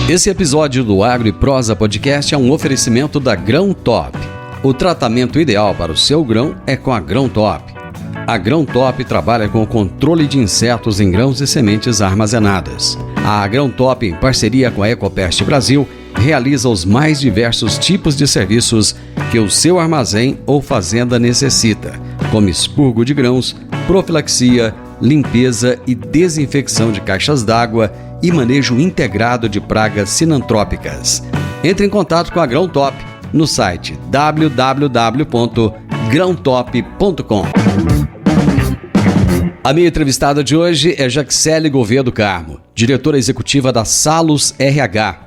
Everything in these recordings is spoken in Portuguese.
Esse episódio do Agro e Prosa Podcast é um oferecimento da Grão Top. O tratamento ideal para o seu grão é com a Grão Top. A Grão Top trabalha com o controle de insetos em grãos e sementes armazenadas. A Grão Top, em parceria com a Ecopest Brasil, realiza os mais diversos tipos de serviços que o seu armazém ou fazenda necessita, como expurgo de grãos, profilaxia, limpeza e desinfecção de caixas d'água e manejo integrado de pragas sinantrópicas. Entre em contato com a Grão Top no site www.grãotop.com. A minha entrevistada de hoje é Jaxele Gouveia do Carmo, diretora executiva da Salus RH.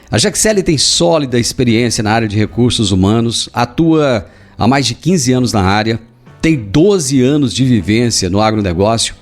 A Jaxele tem sólida experiência na área de recursos humanos, atua há mais de 15 anos na área, tem 12 anos de vivência no agronegócio,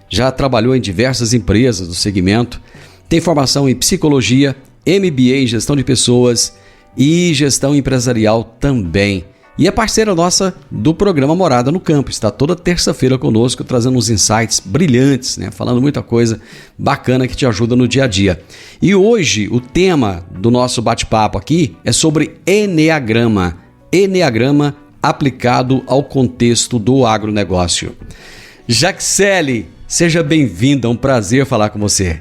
já trabalhou em diversas empresas do segmento, tem formação em psicologia, MBA em gestão de pessoas e gestão empresarial também. E é parceira nossa do programa Morada no Campo. Está toda terça-feira conosco, trazendo uns insights brilhantes, né? Falando muita coisa bacana que te ajuda no dia a dia. E hoje o tema do nosso bate-papo aqui é sobre Eneagrama. Eneagrama aplicado ao contexto do agronegócio. Jaxele, seja bem-vinda, é um prazer falar com você.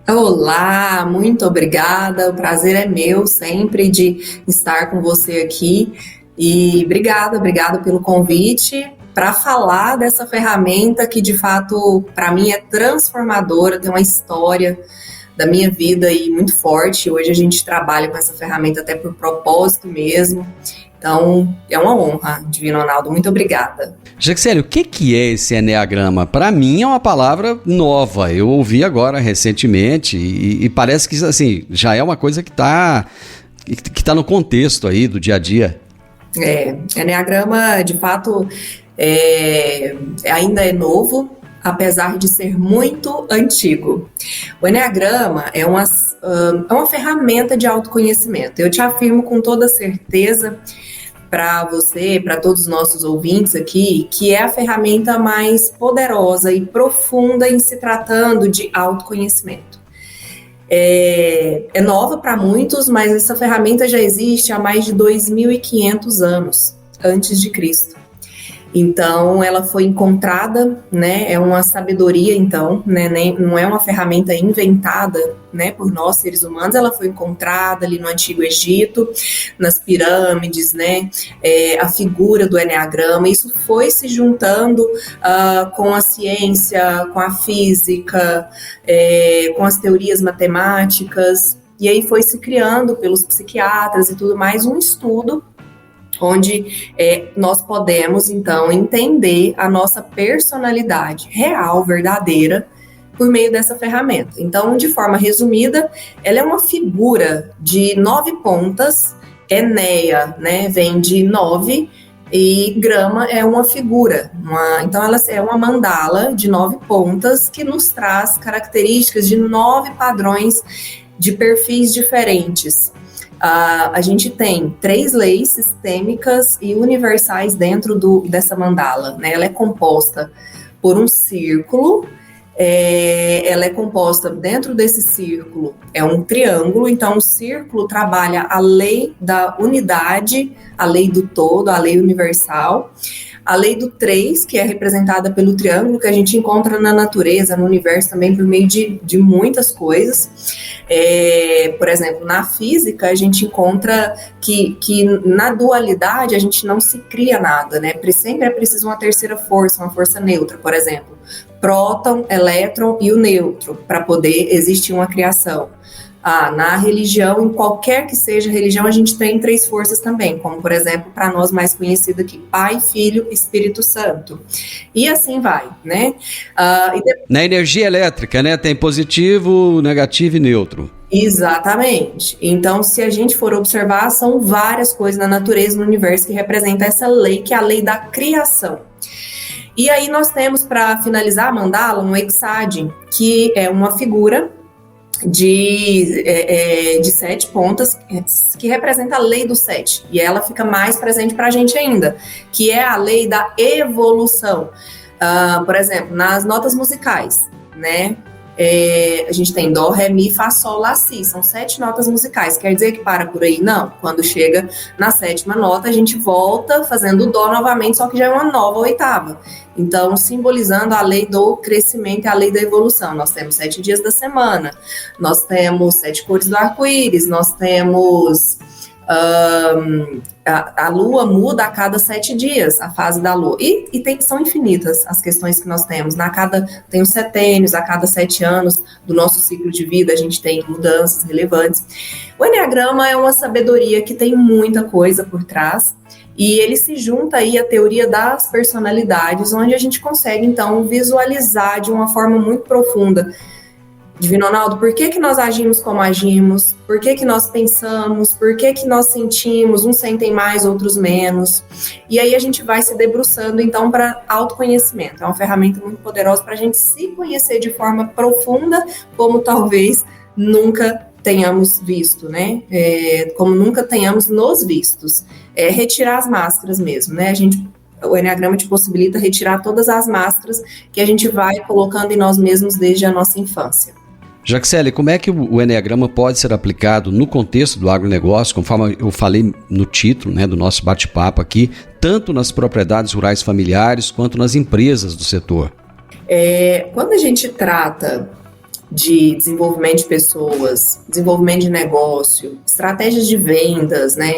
Olá, muito obrigada, o prazer é meu sempre de estar com você aqui e obrigada pelo convite para falar dessa ferramenta que de fato para mim é transformadora, tem uma história da minha vida aí muito forte. Hoje a gente trabalha com essa ferramenta até por propósito mesmo. Então, é uma honra, Divino Ronaldo. Muito obrigada. Jaxele, o que é esse Eneagrama? Para mim é uma palavra nova. Eu ouvi agora recentemente e parece que assim, já é uma coisa que tá no contexto aí do dia a dia. Eneagrama, de fato, ainda é novo, apesar de ser muito antigo. O Eneagrama é uma ferramenta de autoconhecimento. Eu te afirmo com toda certeza para você, para todos os nossos ouvintes aqui, que é a ferramenta mais poderosa e profunda em se tratando de autoconhecimento. É nova para muitos, mas essa ferramenta já existe há mais de 2.500 anos antes de Cristo. Então, ela foi encontrada, né? É uma sabedoria, então, né? Não é uma ferramenta inventada, né? Por nós, seres humanos. Ela foi encontrada ali no Antigo Egito, nas pirâmides, né? A figura do Eneagrama. Isso foi se juntando com a ciência, com a física, com as teorias matemáticas. E aí foi se criando pelos psiquiatras e tudo mais um estudo onde nós podemos, então, entender a nossa personalidade real, verdadeira, por meio dessa ferramenta. Então, de forma resumida, ela é uma figura de 9 pontas, Eneia, né, vem de 9, e grama é uma figura. Então, ela é uma mandala de 9 pontas que nos traz características de 9 padrões de perfis diferentes. A gente tem 3 leis sistêmicas e universais dentro dessa mandala, né? Ela é composta por um círculo, ela é composta dentro desse círculo, é um triângulo, então o círculo trabalha a lei da unidade, a lei do todo, a lei universal. A lei do 3, que é representada pelo triângulo, que a gente encontra na natureza, no universo também, por meio de muitas coisas. Por exemplo, na física, a gente encontra que na dualidade a gente não se cria nada, né? Sempre é preciso uma terceira força, uma força neutra, por exemplo. Próton, elétron e o nêutron, para poder existir uma criação. Na religião, em qualquer que seja a religião, a gente tem 3 forças também, como, por exemplo, para nós mais conhecido aqui, Pai, Filho, Espírito Santo. E assim vai, né? Na energia elétrica, né? Tem positivo, negativo e neutro. Exatamente. Então, se a gente for observar, são várias coisas na natureza, no universo, que representam essa lei, que é a lei da criação. E aí nós temos, para finalizar a mandala, um hexágono, que é uma figura de 7 pontas, que representa a lei do 7, e ela fica mais presente para a gente ainda, que é a lei da evolução. Por exemplo, nas notas musicais, né? A gente tem Dó, Ré, Mi, Fá, Sol, Lá, Si. São 7 notas musicais. Quer dizer que para por aí? Não. Quando chega na 7ª nota, a gente volta fazendo Dó novamente, só que já é uma nova oitava. Então, simbolizando a lei do crescimento e a lei da evolução. Nós temos 7 dias da semana, nós temos 7 cores do arco-íris, nós temos... a lua muda a cada 7 dias, a fase da lua, e são infinitas as questões que nós temos, tem os setênios, a cada 7 anos do nosso ciclo de vida a gente tem mudanças relevantes. O Eneagrama é uma sabedoria que tem muita coisa por trás, e ele se junta aí à teoria das personalidades, onde a gente consegue então visualizar de uma forma muito profunda. Divino Ronaldo, por que nós agimos como agimos? Por que nós pensamos? Por que nós sentimos? Uns sentem mais, outros menos. E aí a gente vai se debruçando, então, para autoconhecimento. É uma ferramenta muito poderosa para a gente se conhecer de forma profunda, como talvez nunca tenhamos visto, né? Como nunca tenhamos nos vistos. Retirar as máscaras mesmo, né? O Eneagrama te possibilita retirar todas as máscaras que a gente vai colocando em nós mesmos desde a nossa infância. Jaxele, como é que o Eneagrama pode ser aplicado no contexto do agronegócio, conforme eu falei no título, né, do nosso bate-papo aqui, tanto nas propriedades rurais familiares quanto nas empresas do setor? Quando a gente trata de desenvolvimento de pessoas, desenvolvimento de negócio, estratégias de vendas, né?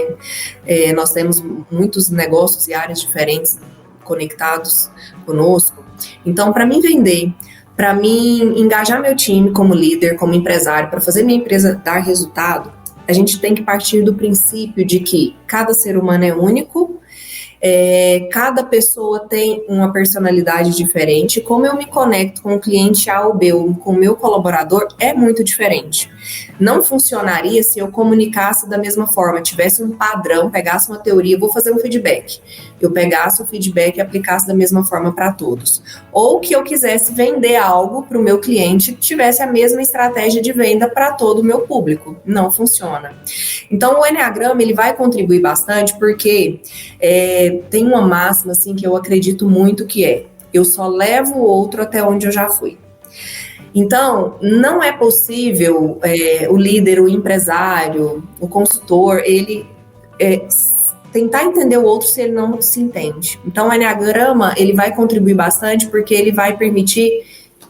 Nós temos muitos negócios e áreas diferentes conectados conosco. Então, para mim vender, para mim engajar meu time como líder, como empresário, para fazer minha empresa dar resultado, a gente tem que partir do princípio de que cada ser humano é único, cada pessoa tem uma personalidade diferente. Como eu me conecto com o cliente A ou B, ou com o meu colaborador, é muito diferente. Não funcionaria se eu comunicasse da mesma forma, tivesse um padrão, pegasse uma teoria, vou fazer um feedback. Eu pegasse o feedback e aplicasse da mesma forma para todos. Ou que eu quisesse vender algo para o meu cliente, tivesse a mesma estratégia de venda para todo o meu público. Não funciona. Então, o Eneagrama, ele vai contribuir bastante porque tem uma máxima assim, que eu acredito muito que eu só levo o outro até onde eu já fui. Então, não é possível o líder, o empresário, o consultor, ele tentar entender o outro se ele não se entende. Então, o Eneagrama, ele vai contribuir bastante porque ele vai permitir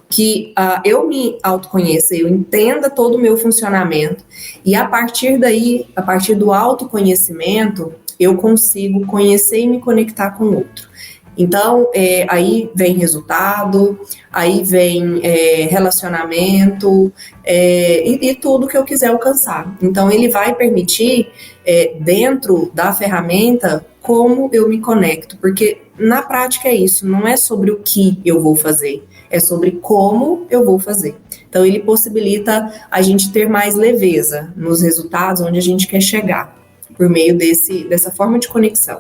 que eu me autoconheça, eu entenda todo o meu funcionamento e a partir daí, a partir do autoconhecimento, eu consigo conhecer e me conectar com o outro. Então, aí vem resultado, aí vem relacionamento e tudo que eu quiser alcançar. Então, ele vai permitir, dentro da ferramenta, como eu me conecto, porque na prática é isso, não é sobre o que eu vou fazer, é sobre como eu vou fazer. Então, ele possibilita a gente ter mais leveza nos resultados onde a gente quer chegar, por meio dessa forma de conexão.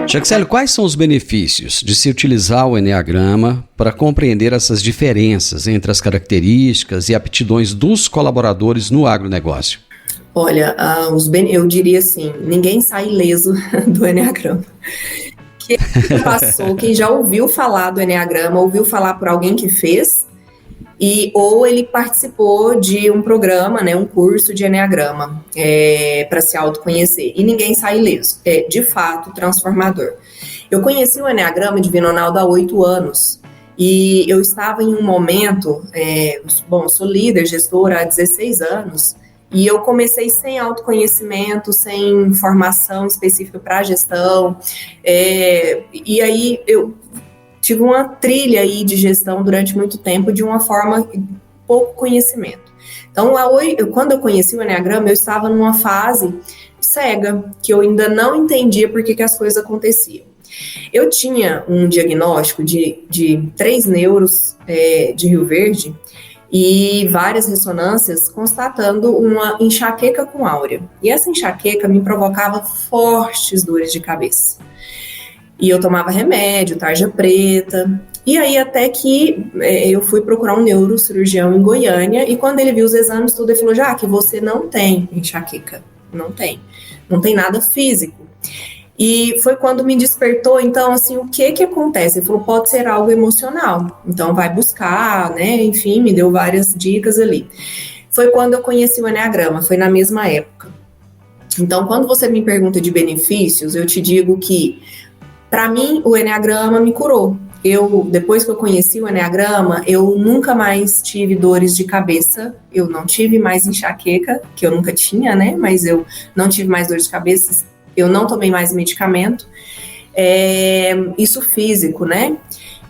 Jaxele, quais são os benefícios de se utilizar o Eneagrama para compreender essas diferenças entre as características e aptidões dos colaboradores no agronegócio? Olha, eu diria assim, ninguém sai ileso do Eneagrama. Quem já ouviu falar do Eneagrama, ouviu falar por alguém que fez, ou ele participou de um programa, né, um curso de Eneagrama para se autoconhecer, e ninguém sai ileso. É, de fato, transformador. Eu conheci o Eneagrama Divino Ronaldo há 8 anos, e eu estava em um momento, sou líder, gestora há 16 anos, e eu comecei sem autoconhecimento, sem formação específica para gestão, e aí eu tive uma trilha aí de gestão durante muito tempo de uma forma pouco conhecimento. Então, quando eu conheci o Eneagrama, eu estava numa fase cega, que eu ainda não entendia por que as coisas aconteciam. Eu tinha um diagnóstico de 3 neuros de Rio Verde, e várias ressonâncias constatando uma enxaqueca com áurea. E essa enxaqueca me provocava fortes dores de cabeça. E eu tomava remédio, tarja preta. E aí até que eu fui procurar um neurocirurgião em Goiânia, e quando ele viu os exames tudo, ele falou: Jaque, você não tem enxaqueca. Não tem nada físico. E foi quando me despertou, então, assim, o que acontece? Ele falou, pode ser algo emocional, então vai buscar, né, enfim, me deu várias dicas ali. Foi quando eu conheci o Eneagrama, foi na mesma época. Então, quando você me pergunta de benefícios, eu te digo que, para mim, o Eneagrama me curou. Depois que eu conheci o Eneagrama, eu nunca mais tive dores de cabeça, eu não tive mais enxaqueca, que eu nunca tinha, né? Mas eu não tive mais dor de cabeça, eu não tomei mais medicamento. Isso físico, né?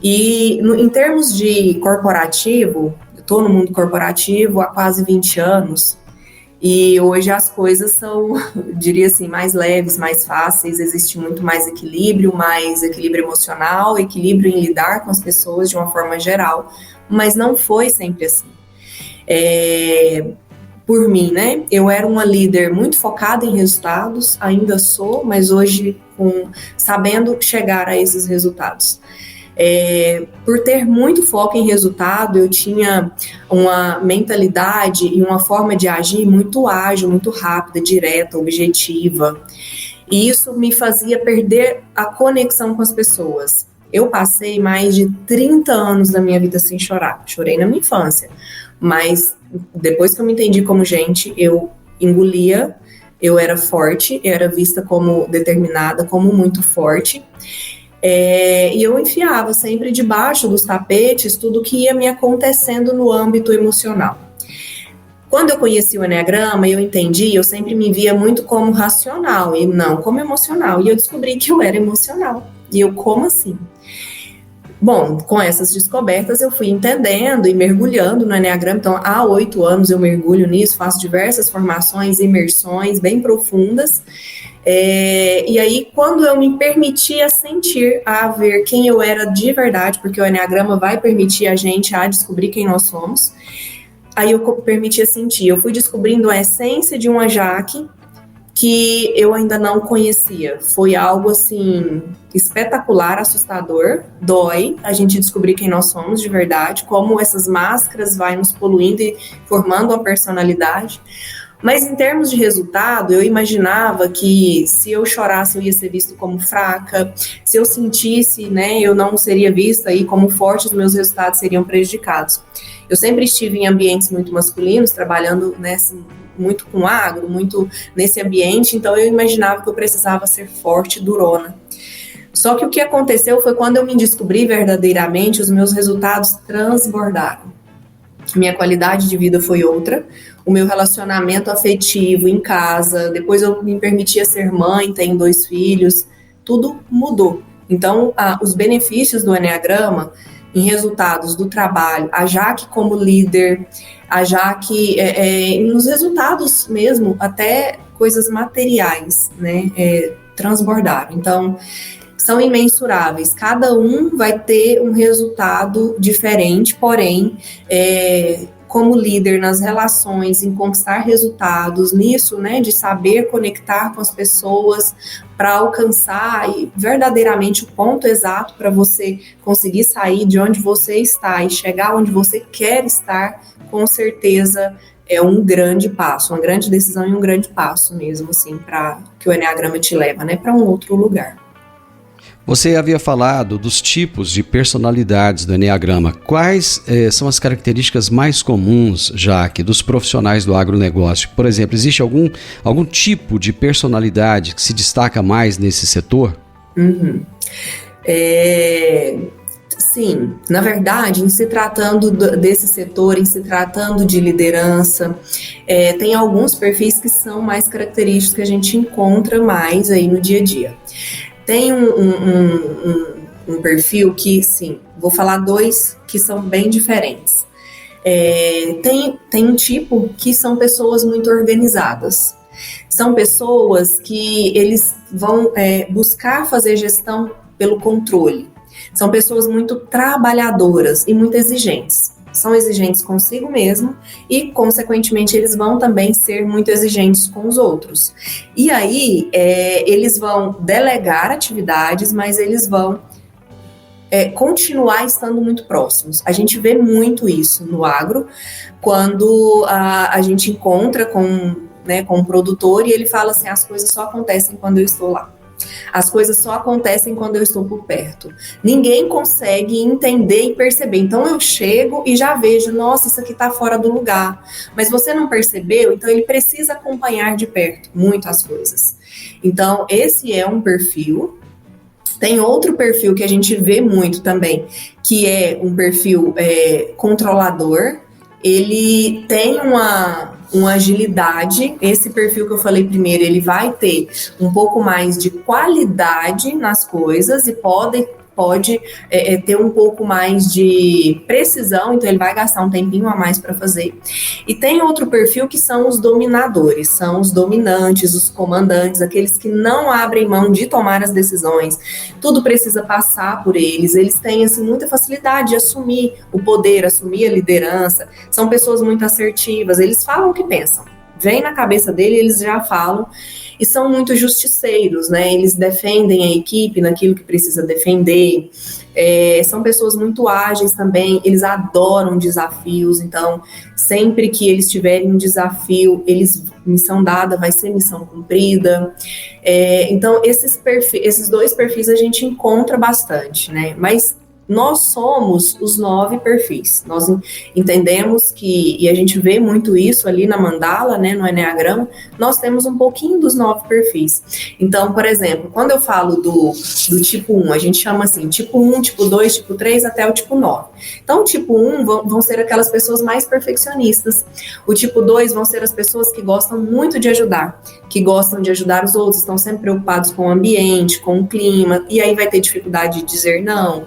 E em termos de corporativo, eu estou no mundo corporativo há quase 20 anos, e hoje as coisas são, diria assim, mais leves, mais fáceis, existe muito mais equilíbrio emocional, equilíbrio em lidar com as pessoas de uma forma geral, mas não foi sempre assim. Por mim, né? Eu era uma líder muito focada em resultados, ainda sou, mas hoje sabendo chegar a esses resultados. Por ter muito foco em resultado, eu tinha uma mentalidade e uma forma de agir muito ágil, muito rápida, direta, objetiva. E isso me fazia perder a conexão com as pessoas. Eu passei mais de 30 anos da minha vida sem chorar. Chorei na minha infância, mas depois que eu me entendi como gente, eu engolia, eu era forte, eu era vista como determinada, como muito forte. E eu enfiava sempre debaixo dos tapetes tudo que ia me acontecendo no âmbito emocional. Quando eu conheci o Eneagrama, eu entendi, eu sempre me via muito como racional e não como emocional. E eu descobri que eu era emocional. E eu, como assim? Bom, com essas descobertas eu fui entendendo e mergulhando no Eneagrama. Então, há 8 anos eu mergulho nisso, faço diversas formações, imersões bem profundas. E aí, quando eu me permitia sentir, a ver quem eu era de verdade, porque o Eneagrama vai permitir a gente a descobrir quem nós somos, aí eu permitia sentir. Eu fui descobrindo a essência de uma Jaque que eu ainda não conhecia. Foi algo, assim, espetacular, assustador, dói a gente descobrir quem nós somos de verdade, como essas máscaras vai nos poluindo e formando uma personalidade. Mas em termos de resultado, eu imaginava que se eu chorasse eu ia ser visto como fraca, se eu sentisse, né, eu não seria vista aí como forte, os meus resultados seriam prejudicados. Eu sempre estive em ambientes muito masculinos, trabalhando muito com agro, muito nesse ambiente, então eu imaginava que eu precisava ser forte, durona. Só que o que aconteceu foi quando eu me descobri verdadeiramente, os meus resultados transbordaram. Minha qualidade de vida foi outra, o meu relacionamento afetivo em casa, depois eu me permitia ser mãe, tenho 2 filhos, tudo mudou. Então, os benefícios do Eneagrama em resultados do trabalho, a Jaque como líder, a Jaque nos resultados mesmo, até coisas materiais, né, transbordaram. Então, são imensuráveis, cada um vai ter um resultado diferente, porém, como líder nas relações, em conquistar resultados, nisso, né, de saber conectar com as pessoas para alcançar verdadeiramente o ponto exato para você conseguir sair de onde você está e chegar onde você quer estar, com certeza é um grande passo, uma grande decisão e um grande passo mesmo, assim, para que o Eneagrama te leva, né, para um outro lugar. Você havia falado dos tipos de personalidades do Eneagrama. Quais são as características mais comuns, Jaque, dos profissionais do agronegócio? Por exemplo, existe algum tipo de personalidade que se destaca mais nesse setor? Sim, na verdade, em se tratando desse setor, em se tratando de liderança, tem alguns perfis que são mais característicos que a gente encontra mais aí no dia a dia. Tem um perfil que, sim, vou falar 2 que são bem diferentes. Tem um tipo que são pessoas muito organizadas. São pessoas que eles vão buscar fazer gestão pelo controle. São pessoas muito trabalhadoras e muito exigentes. São exigentes consigo mesmo e, consequentemente, eles vão também ser muito exigentes com os outros. E aí, eles vão delegar atividades, mas eles vão continuar estando muito próximos. A gente vê muito isso no agro, quando a gente encontra com um produtor e ele fala assim, as coisas só acontecem quando eu estou lá. As coisas só acontecem quando eu estou por perto. Ninguém consegue entender e perceber. Então eu chego e já vejo, nossa, isso aqui está fora do lugar. Mas você não percebeu, então ele precisa acompanhar de perto muito as coisas. Então esse é um perfil. Tem outro perfil que a gente vê muito também, que é um perfil controlador. Ele tem uma agilidade. Esse perfil que eu falei primeiro, ele vai ter um pouco mais de qualidade nas coisas e pode ter um pouco mais de precisão, então ele vai gastar um tempinho a mais para fazer. E tem outro perfil que são os dominadores, são os dominantes, os comandantes, aqueles que não abrem mão de tomar as decisões, tudo precisa passar por eles, eles têm assim, muita facilidade de assumir o poder, assumir a liderança, são pessoas muito assertivas, eles falam o que pensam, vem na cabeça dele, eles já falam, e são muito justiceiros, né? Eles defendem a equipe naquilo que precisa defender, são pessoas muito ágeis também, eles adoram desafios, então sempre que eles tiverem um desafio, missão dada vai ser missão cumprida. Então esses dois perfis a gente encontra bastante, né? Mas nós somos os 9 perfis. Nós entendemos que, e a gente vê muito isso ali na mandala, né, no Eneagrama, nós temos um pouquinho dos 9 perfis. Então, por exemplo, quando eu falo do tipo 1, a gente chama assim, tipo 1, tipo 2, tipo 3, até o tipo 9. Então, o tipo 1 vão ser aquelas pessoas mais perfeccionistas. O tipo 2 vão ser as pessoas que gostam muito de ajudar, que gostam de ajudar os outros, estão sempre preocupados com o ambiente, com o clima, e aí vai ter dificuldade de dizer não,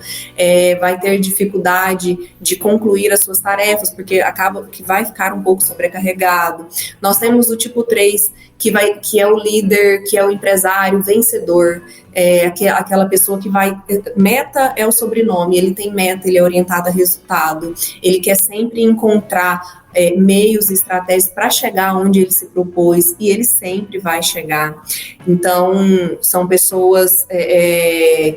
vai ter dificuldade de concluir as suas tarefas, porque acaba que vai ficar um pouco sobrecarregado. Nós temos o tipo 3, que é o líder, que é o empresário, vencedor, aquela pessoa que meta é o sobrenome, ele tem meta, ele é orientado a resultado, ele quer sempre encontrar meios e estratégias para chegar onde ele se propôs, e ele sempre vai chegar. Então, são pessoas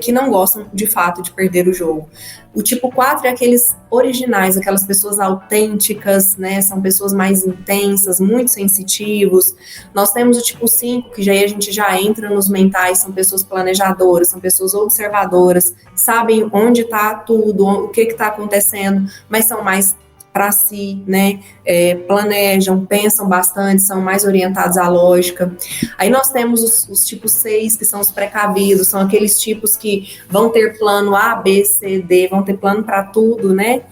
que não gostam, de fato, de perder o jogo. O tipo 4 é aqueles originais, aquelas pessoas autênticas, né? São pessoas mais intensas, muito sensitivos. Nós temos o tipo 5, que a gente já entra nos mentais, são pessoas planejadoras, são pessoas observadoras, sabem onde está tudo, o que está acontecendo, mas são mais para si, né, planejam, pensam bastante, são mais orientados à lógica. Aí nós temos os tipos 6, que são os precavidos, são aqueles tipos que vão ter plano A, B, C, D, vão ter plano para tudo, né,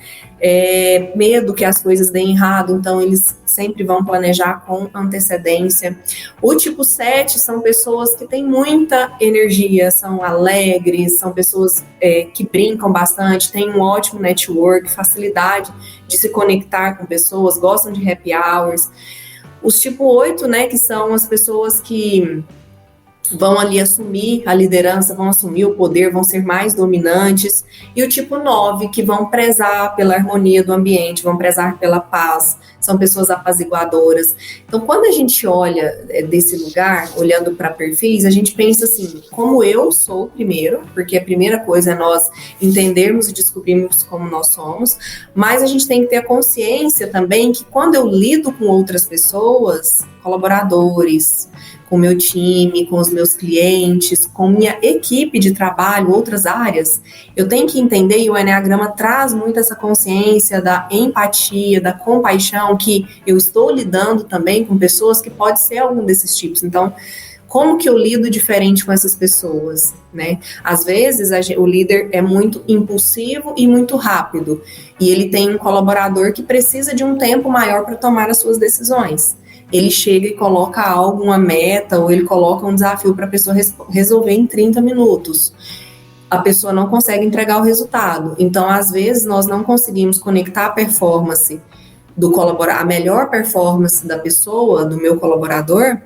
medo que as coisas deem errado, então eles sempre vão planejar com antecedência. O tipo 7 são pessoas que têm muita energia, são alegres, são pessoas que brincam bastante, têm um ótimo network, facilidade de se conectar com pessoas, gostam de happy hours. Os tipo 8, né, que são as pessoas que vão ali assumir a liderança, vão assumir o poder, vão ser mais dominantes, e o tipo 9, que vão prezar pela harmonia do ambiente, vão prezar pela paz, são pessoas apaziguadoras. Então, quando a gente olha desse lugar, olhando para perfis, a gente pensa assim, como eu sou primeiro, porque a primeira coisa é nós entendermos e descobrirmos como nós somos, mas a gente tem que ter a consciência também que quando eu lido com outras pessoas, colaboradores, com o meu time, com os meus clientes, com minha equipe de trabalho, outras áreas, eu tenho que entender, e o Eneagrama traz muito essa consciência da empatia, da compaixão, que eu estou lidando também com pessoas que pode ser algum desses tipos. Então, como que eu lido diferente com essas pessoas, né? Às vezes, o líder é muito impulsivo e muito rápido, e ele tem um colaborador que precisa de um tempo maior para tomar as suas decisões. Ele chega e coloca algo, uma meta, ou ele coloca um desafio para a pessoa resolver em 30 minutos. A pessoa não consegue entregar o resultado. Então, às vezes, nós não conseguimos conectar a performance a melhor performance da pessoa, do meu colaborador,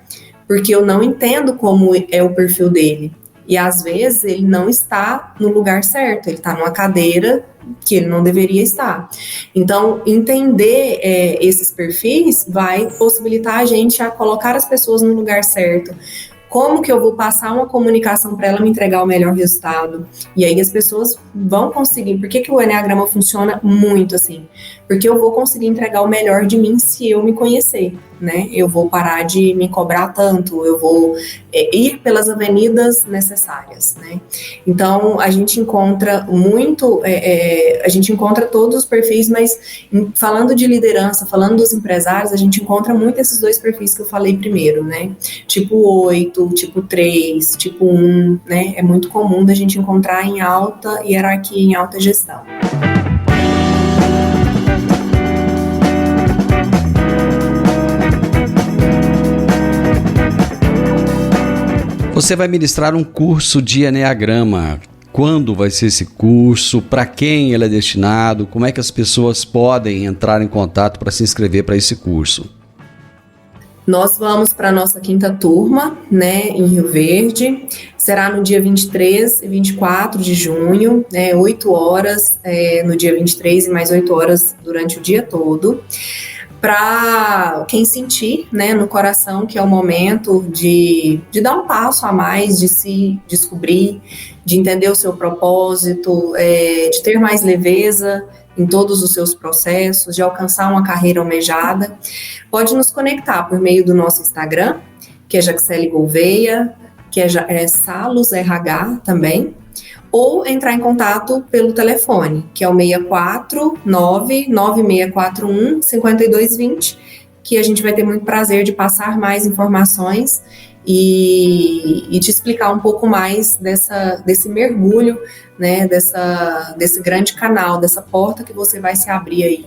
porque eu não entendo como é o perfil dele. E, às vezes, ele não está no lugar certo, ele está numa cadeira que ele não deveria estar. Então, entender esses perfis vai possibilitar a gente a colocar as pessoas no lugar certo. Como que eu vou passar uma comunicação para ela me entregar o melhor resultado? E aí as pessoas vão conseguir. Por que o Eneagrama funciona muito assim? Porque eu vou conseguir entregar o melhor de mim se eu me conhecer, né? Eu vou parar de me cobrar tanto, eu vou ir pelas avenidas necessárias, né? Então, a gente encontra a gente encontra todos os perfis, mas falando de liderança, falando dos empresários, a gente encontra muito esses dois perfis que eu falei primeiro, né? Tipo 8, tipo 3, tipo 1, né? É muito comum da gente encontrar em alta hierarquia, em alta gestão. Você vai ministrar um curso de Eneagrama. Quando vai ser esse curso? Para quem ele é destinado? Como é que as pessoas podem entrar em contato para se inscrever para esse curso? Nós vamos para a nossa 5ª turma, né, em Rio Verde. Será no dia 23 e 24 de junho, 8 horas no dia 23 e mais 8 horas durante o dia todo. Para quem sentir, né, no coração que é o momento de dar um passo a mais, de se descobrir, de entender o seu propósito, de ter mais leveza em todos os seus processos, de alcançar uma carreira almejada, pode nos conectar por meio do nosso Instagram, que é Jaxele Gouveia, que é Salus RH também, ou entrar em contato pelo telefone, que é o 649-9641-5220, que a gente vai ter muito prazer de passar mais informações e te explicar um pouco mais desse mergulho, né, desse grande canal, dessa porta que você vai se abrir aí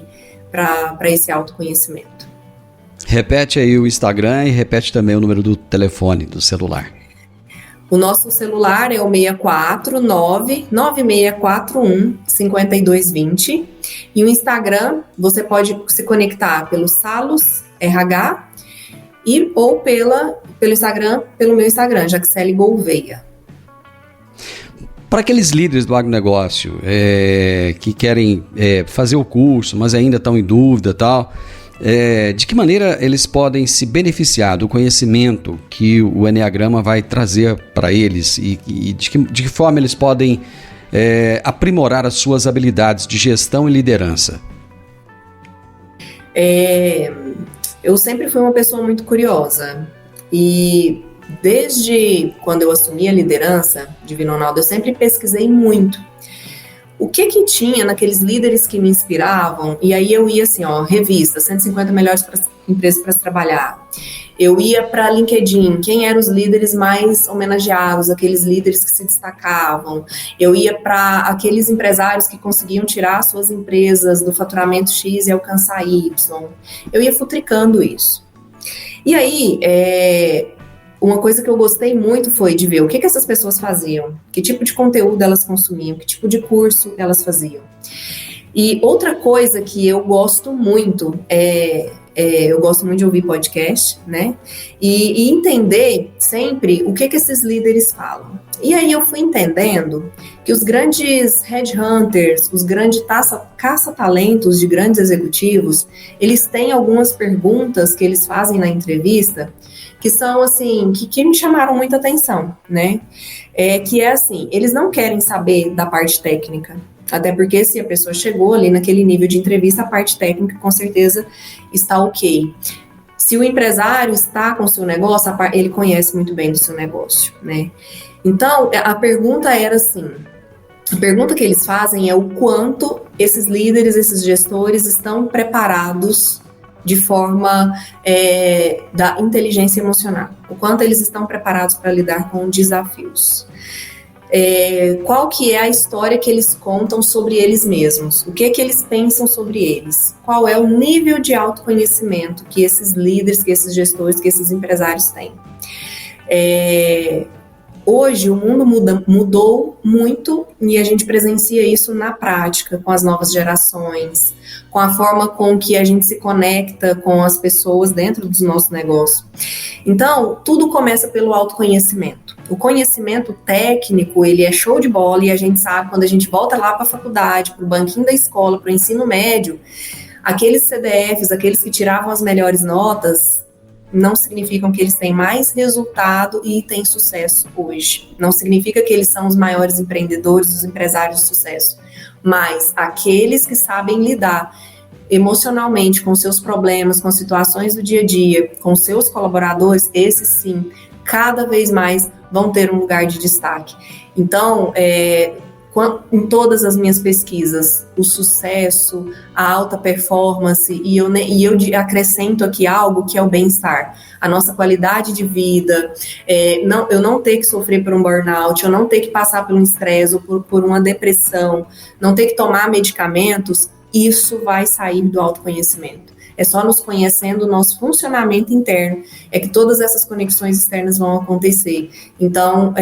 para esse autoconhecimento. Repete aí o Instagram e repete também o número do telefone, do celular. O nosso celular é o 649-9641-5220 e o Instagram você pode se conectar pelo Salus RH ou pelo Instagram, pelo meu Instagram, Jaxele Gouveia. Para aqueles líderes do agronegócio que querem fazer o curso, mas ainda estão em dúvida e tal, de que maneira eles podem se beneficiar do conhecimento que o Eneagrama vai trazer para eles e de que forma eles podem aprimorar as suas habilidades de gestão e liderança? Eu sempre fui uma pessoa muito curiosa e desde quando eu assumi a liderança de Divino Ronaldo, eu sempre pesquisei muito. O que tinha naqueles líderes que me inspiravam? E aí eu ia assim, revista, 150 melhores empresas para se trabalhar. Eu ia para LinkedIn, quem eram os líderes mais homenageados, aqueles líderes que se destacavam. Eu ia para aqueles empresários que conseguiam tirar suas empresas do faturamento X e alcançar Y. Eu ia futricando isso. E aí, uma coisa que eu gostei muito foi de ver o que essas pessoas faziam, que tipo de conteúdo elas consumiam, que tipo de curso elas faziam. E outra coisa que eu gosto muito eu gosto muito de ouvir podcast, né? E entender sempre o que esses líderes falam. E aí eu fui entendendo que os grandes headhunters, os grandes caça-talentos de grandes executivos, eles têm algumas perguntas que eles fazem na entrevista que são, assim, que me chamaram muita atenção, né? Que é assim, eles não querem saber da parte técnica, até porque se a pessoa chegou ali naquele nível de entrevista, a parte técnica com certeza está ok. Se o empresário está com o seu negócio, ele conhece muito bem do seu negócio, né? Então, a pergunta era assim, a pergunta que eles fazem é o quanto esses líderes, esses gestores estão preparados de forma da inteligência emocional, o quanto eles estão preparados para lidar com desafios. Qual que é a história que eles contam sobre eles mesmos, o que eles pensam sobre eles, qual é o nível de autoconhecimento que esses líderes, que esses gestores, que esses empresários têm. Hoje o mundo mudou muito e a gente presencia isso na prática, com as novas gerações, com a forma com que a gente se conecta com as pessoas dentro dos nossos negócios. Então, tudo começa pelo autoconhecimento. O conhecimento técnico, ele é show de bola e a gente sabe quando a gente volta lá para a faculdade, para o banquinho da escola, para o ensino médio, aqueles CDFs, aqueles que tiravam as melhores notas, não significam que eles têm mais resultado e têm sucesso hoje. Não significa que eles são os maiores empreendedores, os empresários de sucesso. Mas aqueles que sabem lidar emocionalmente com seus problemas, com situações do dia a dia, com seus colaboradores, esses sim, cada vez mais vão ter um lugar de destaque. Então, em todas as minhas pesquisas, o sucesso, a alta performance, e eu acrescento aqui algo que é o bem-estar, a nossa qualidade de vida, eu não ter que sofrer por um burnout, eu não ter que passar por um estresse ou por uma depressão, não ter que tomar medicamentos, isso vai sair do autoconhecimento. É só nos conhecendo o nosso funcionamento interno, é que todas essas conexões externas vão acontecer. Então,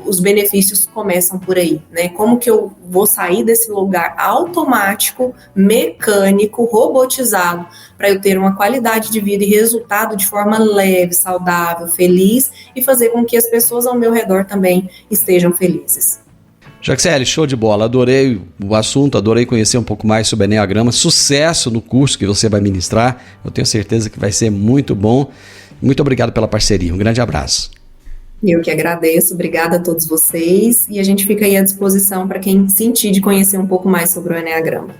os benefícios começam por aí, né? Como que eu vou sair desse lugar automático, mecânico, robotizado, para eu ter uma qualidade de vida e resultado de forma leve, saudável, feliz, e fazer com que as pessoas ao meu redor também estejam felizes. Jaxele, show de bola, adorei o assunto, adorei conhecer um pouco mais sobre o Enneagrama, sucesso no curso que você vai ministrar, eu tenho certeza que vai ser muito bom, muito obrigado pela parceria, um grande abraço. Eu que agradeço, obrigada a todos vocês, e a gente fica aí à disposição para quem sentir de conhecer um pouco mais sobre o Enneagrama.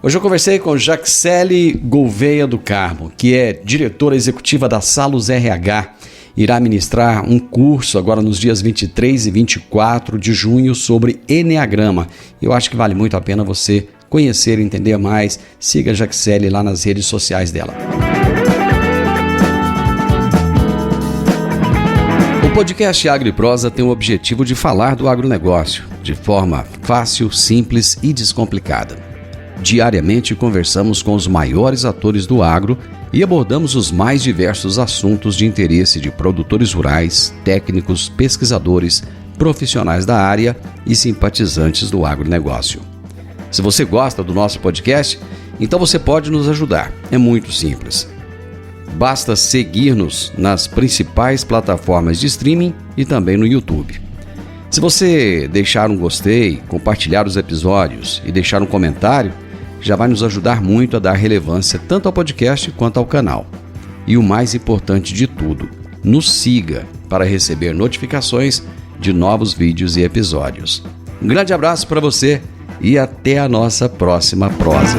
Hoje eu conversei com Jaxele Gouveia do Carmo, que é diretora executiva da Salus RH, irá ministrar um curso agora nos dias 23 e 24 de junho sobre Enneagrama. Eu acho que vale muito a pena você conhecer e entender mais. Siga a Jaxele lá nas redes sociais dela. O podcast Agro e Prosa tem o objetivo de falar do agronegócio de forma fácil, simples e descomplicada. Diariamente conversamos com os maiores atores do agro e abordamos os mais diversos assuntos de interesse de produtores rurais, técnicos, pesquisadores, profissionais da área e simpatizantes do agronegócio. Se você gosta do nosso podcast, então você pode nos ajudar. É muito simples. Basta seguir-nos nas principais plataformas de streaming e também no YouTube. Se você deixar um gostei, compartilhar os episódios e deixar um comentário, já vai nos ajudar muito a dar relevância tanto ao podcast quanto ao canal. E o mais importante de tudo, nos siga para receber notificações de novos vídeos e episódios. Um grande abraço para você e até a nossa próxima prosa.